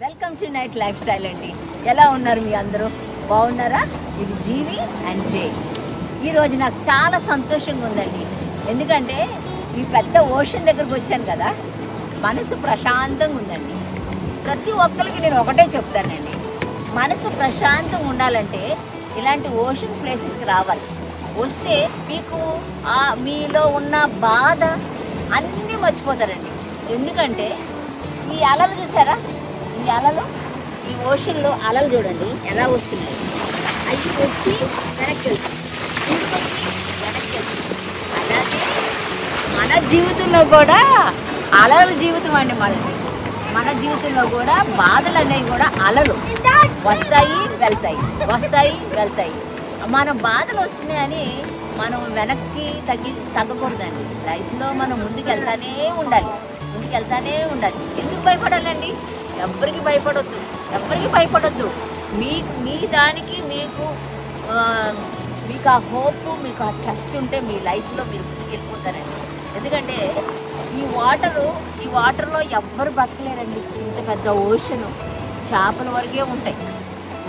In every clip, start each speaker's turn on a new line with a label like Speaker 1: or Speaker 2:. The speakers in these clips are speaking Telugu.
Speaker 1: Welcome to night life style అండి. ఎలా ఉన్నారు మీ అందరూ? బాగున్నారా? ఇది జీవి అండ్ జే. ఈరోజు నాకు చాలా సంతోషంగా ఉందండి. ఎందుకంటే ఈ పెద్ద ఓషన్ దగ్గరకు వచ్చాను కదా, మనసు ప్రశాంతంగా ఉందండి. ప్రతి ఒక్కరికి నేను ఒకటే చెప్తానండి, మనసు ప్రశాంతంగా ఉండాలంటే ఇలాంటి ఓషన్ ప్లేసెస్కి రావాలి. వస్తే మీకు మీలో ఉన్న బాధ అన్నీ మర్చిపోతారండి. ఎందుకంటే ఈ అలలు చూసారా, ఈ అలలు, ఈ ఓషన్లో అలలు చూడండి ఎలా వస్తున్నాయి. అవి వచ్చి వెనక్కి వెళ్తాయి, వెనక్కి వెళ్తాయి. అలాగే మన జీవితంలో కూడా అలల జీవితం అండి మనది. మన జీవితంలో కూడా బాధలు అనేవి కూడా అలలు వస్తాయి వెళ్తాయి, వస్తాయి వెళ్తాయి. మన బాధలు వస్తున్నాయని మనం వెనక్కి తగ్గకూడదండి. లైఫ్లో మనం ముందుకు వెళ్తానే ఉండాలి, ముందుకు వెళ్తానే ఉండాలి. ఎందుకు భయపడాలండి? ఎవరికి భయపడొద్దు, ఎవరికి భయపడొద్దు. మీ దానికి మీకు ఆ హోప్, మీకు ఆ ట్రస్ట్ ఉంటే మీ లైఫ్లో మీరు ముందుకు వెళ్ళిపోతారండి. ఎందుకంటే ఈ వాటర్లో ఎవ్వరు బతకలేరండి. ఇంత పెద్ద ఓషను, చేపల వరకే ఉంటాయి.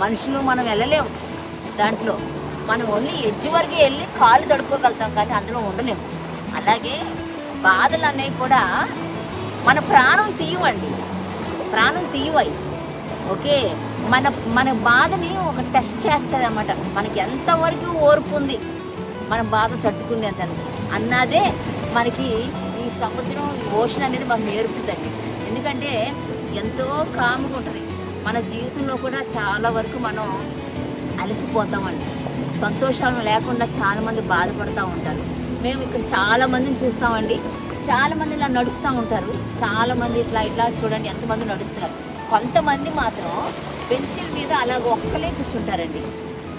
Speaker 1: మనుషులు మనం వెళ్ళలేము దాంట్లో. మనం ఓన్లీ ఎడ్జ్ వరకే వెళ్ళి కాళ్ళు తడుపుకోగలుగుతాం, కానీ అందులో ఉండలేము. అలాగే బాధలు అనేవి కూడా మన ప్రాణం తీయవండి, ప్రాణం తీయవై. ఓకే, మన బాధని ఒక టెస్ట్ చేస్తుంది అన్నమాట. మనకి ఎంతవరకు ఓర్పు ఉంది మన బాధ తట్టుకునేంత అన్నదే మనకి ఈ సముద్రం, ఈ ఓషన్ అనేది మనకు నేర్పుతుంది. ఎందుకంటే ఎంతో కాముగా ఉంటుంది. మన జీవితంలో కూడా చాలా వరకు మనం అలసిపోతామండి. సంతోషాలు లేకుండా చాలామంది బాధపడుతూ ఉంటారు. మేము ఇక్కడ చాలామందిని చూస్తామండి. చాలామంది ఇలా నడుస్తూ ఉంటారు. చాలామంది ఇట్లా చూడండి ఎంతమంది నడుస్తున్నారు. కొంతమంది మాత్రం బెంచీల మీద అలాగ ఒక్కలే కూర్చుంటారండి.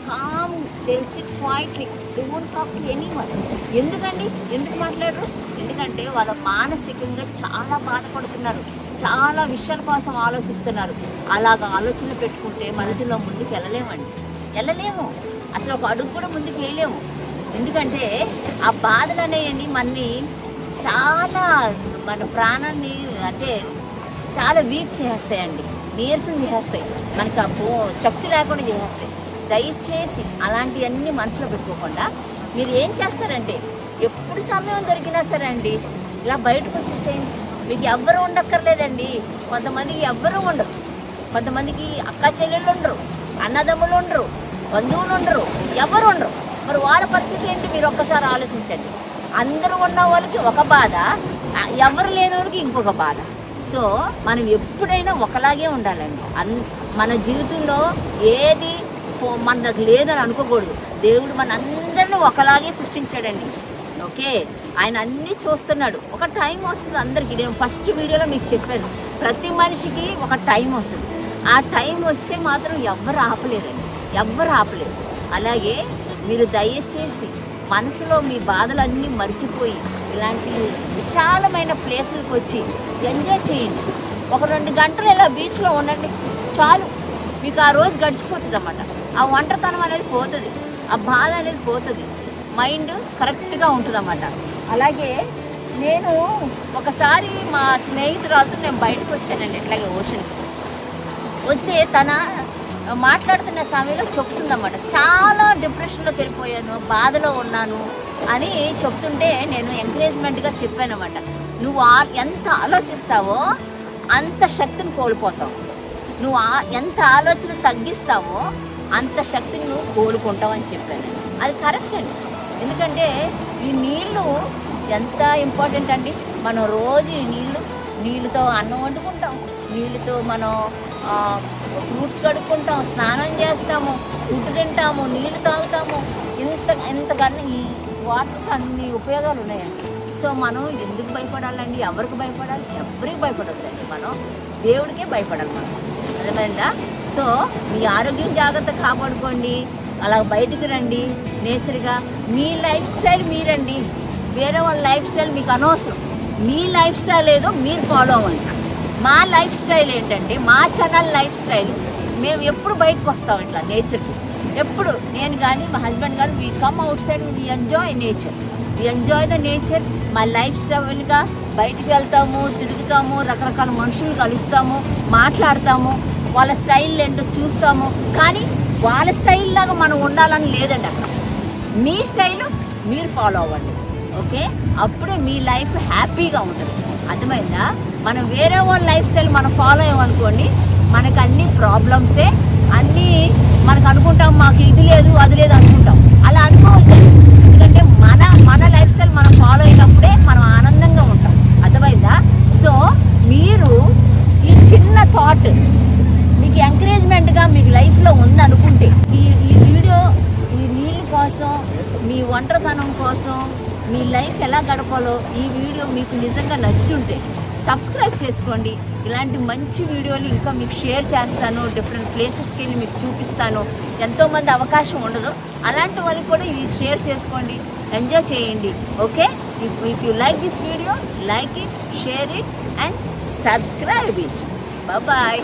Speaker 1: Calm, they sit quietly, they won't talk to anyone. ఎందుకండి? ఎందుకు మాట్లాడరు? ఎందుకంటే వాళ్ళ మానసికంగా చాలా బాధపడుతున్నారు, చాలా విషయాల కోసం ఆలోచిస్తున్నారు. అలాగ ఆలోచనలు పెట్టుకుంటే మనసులో ముందుకు వెళ్ళలేము. అసలు ఒక అడుగు కూడా ముందుకు వేయలేము. ఎందుకంటే ఆ బాధలు అనేవి మన ప్రాణాన్ని అంటే చాలా వీక్ చేసేస్తాయండి, నీరసం చేసేస్తాయి, మనకు శక్తి లేకుండా చేసేస్తాయి. దయచేసి అలాంటివన్నీ మనసులో పెట్టుకోకుండా మీరు ఏం చేస్తారంటే, ఎప్పుడు సమయం దొరికినా సరే అండి ఇలా బయటకు వచ్చేసేయండి. మీకు ఎవ్వరూ ఉండక్కర్లేదండి. కొంతమందికి ఎవ్వరూ ఉండరు, కొంతమందికి అక్క చెల్లెళ్ళు ఉండరు, అన్నదమ్ములు ఉండరు, బంధువులు ఉండరు, ఎవరు ఉండరు. మరి వాళ్ళ పరిస్థితి ఏంటి మీరు ఒక్కసారి ఆలోచించండి. అందరూ ఉన్న వాళ్ళకి ఒక బాధ, ఎవరు లేని వాళ్ళకి ఇంకొక బాధ. సో మనం ఎప్పుడైనా ఒకలాగే ఉండాలండి. మన జీవితంలో ఏది మన దగ్గర లేదని అనుకోకూడదు. దేవుడు మన అందరినీ ఒకలాగే సృష్టించాడండి. ఓకే, ఆయన అన్నీ చూస్తున్నాడు. ఒక టైం వస్తుంది అందరికీ. నేను ఫస్ట్ వీడియోలో మీకు చెప్పాను, ప్రతి మనిషికి ఒక టైం వస్తుంది. ఆ టైం వస్తే మాత్రం ఎవ్వరు ఆపలేరండి, ఎవ్వరు ఆపలేరు. అలాగే మీరు దయచేసి మనసులో మీ బాధలన్నీ మర్చిపోయి ఇలాంటి విశాలమైన ప్లేసులకు వచ్చి ఎంజాయ్ చేయండి. ఒక 2 గంటలు ఇలా బీచ్లో ఉండండి చాలు, మీకు ఆ రోజు గడిచిపోతుంది అన్నమాట. ఆ ఒంటరితనం అనేది పోతుంది, ఆ బాధ అనేది పోతుంది, మైండ్ కరెక్ట్గా ఉంటుంది అన్నమాట. అలాగే నేను ఒకసారి మా స్నేహితురాలతో నేను బయటకు వచ్చానండి. ఇట్లాగే ఓషన్కి వస్తే తన మాట్లాడుతున్న సమయంలో చెప్తుందన్నమాట, చాలా డిప్రెషన్లోకి వెళ్ళిపోయాను, బాధలో ఉన్నాను అని చెప్తుంటే నేను ఎంకరేజ్మెంట్గా చెప్పాను అన్నమాట. నువ్వు ఎంత ఆలోచిస్తావో అంత శక్తిని కోల్పోతావు, నువ్వు ఎంత ఆలోచన తగ్గిస్తావో అంత శక్తిని నువ్వు కోలుకుంటావు అని చెప్పాను. అది కరెక్ట్ అండి. ఎందుకంటే ఈ నీళ్ళు ఎంత ఇంపార్టెంట్ అండి. మనం రోజు ఈ నీళ్ళతో అన్నం వండుకుంటాం, నీళ్ళతో మనం ఫ్రూట్స్ కడుక్కుంటాం, స్నానం చేస్తాము, ఫుడ్ తింటాము, నీళ్ళు తాగుతాము. ఇంతకన్నా ఈ వాటర్కి అన్ని ఉపయోగాలు ఉన్నాయండి. సో మనం ఎందుకు భయపడాలండి? ఎవరికి భయపడాలి? ఎవరికి భయపడద్దండి. మనం దేవుడికే భయపడాలి. మనం అర్థమైందా? సో మీ ఆరోగ్యం జాగ్రత్త కాపాడుకోండి. అలా బయటికి రండి నేచర్గా. మీ లైఫ్ స్టైల్ మీరండి, వేరే వాళ్ళ లైఫ్ స్టైల్ మీకు అనవసరం. మీ లైఫ్ స్టైల్ ఏదో మీరు ఫాలో అవ్వండి. మా లైఫ్ స్టైల్ ఏంటంటే, మా ఛానల్ లైఫ్ స్టైల్, మేము ఎప్పుడు బయటకు వస్తాం ఇట్లా నేచర్కి. ఎప్పుడు నేను కానీ మా హస్బెండ్ కానీ we come out side, we enjoy nature, we enjoy the nature. మా లైఫ్ స్టైల్గా బయటికి వెళ్తాము, తిరుగుతాము, రకరకాల మనుషులు కలుస్తాము, మాట్లాడతాము, వాళ్ళ స్టైల్ ఏంటో చూస్తాము. కానీ వాళ్ళ స్టైల్ లాగా మనం ఉండాలని లేదండి. అక్కడ మీ స్టైలు మీరు ఫాలో అవ్వండి, ఓకే? అప్పుడే మీ లైఫ్ హ్యాపీగా ఉంటుంది. అర్థమైందా? మనం వేరే వాళ్ళ లైఫ్ స్టైల్ మనం ఫాలో అయ్యామనుకోండి, మనకు అన్ని ప్రాబ్లమ్సే, అన్నీ మనకు అనుకుంటాం, మాకు ఇది లేదు అది లేదు అనుకుంటాం. అలా అనుకోవద్దు. ఎందుకంటే మన లైఫ్ స్టైల్ మనం ఫాలో అయినప్పుడే మనం ఆనందంగా ఉంటాం. అర్థమైందా? సో మీరు ఈ చిన్న థాట్ మీకు ఎంకరేజ్మెంట్గా మీకు లైఫ్లో ఉందనుకుంటే, ఈ వీడియో ఈ నీళ్ళ కోసం, మీ ఒంటరితనం కోసం, మీ లైఫ్ ఎలా గడపాలో ఈ వీడియో మీకు నిజంగా నచ్చుంటే సబ్స్క్రైబ్ చేసుకోండి. ఇలాంటి మంచి వీడియోలు ఇంకా మీకు షేర్ చేస్తాను. డిఫరెంట్ ప్లేసెస్కి వెళ్ళి మీకు చూపిస్తాను. ఎంతోమంది అవకాశం ఉండదు, అలాంటి వాళ్ళకి కూడా ఇది షేర్ చేసుకోండి, ఎంజాయ్ చేయండి, okay? If you like this video, like it, share it and subscribe it. Bye.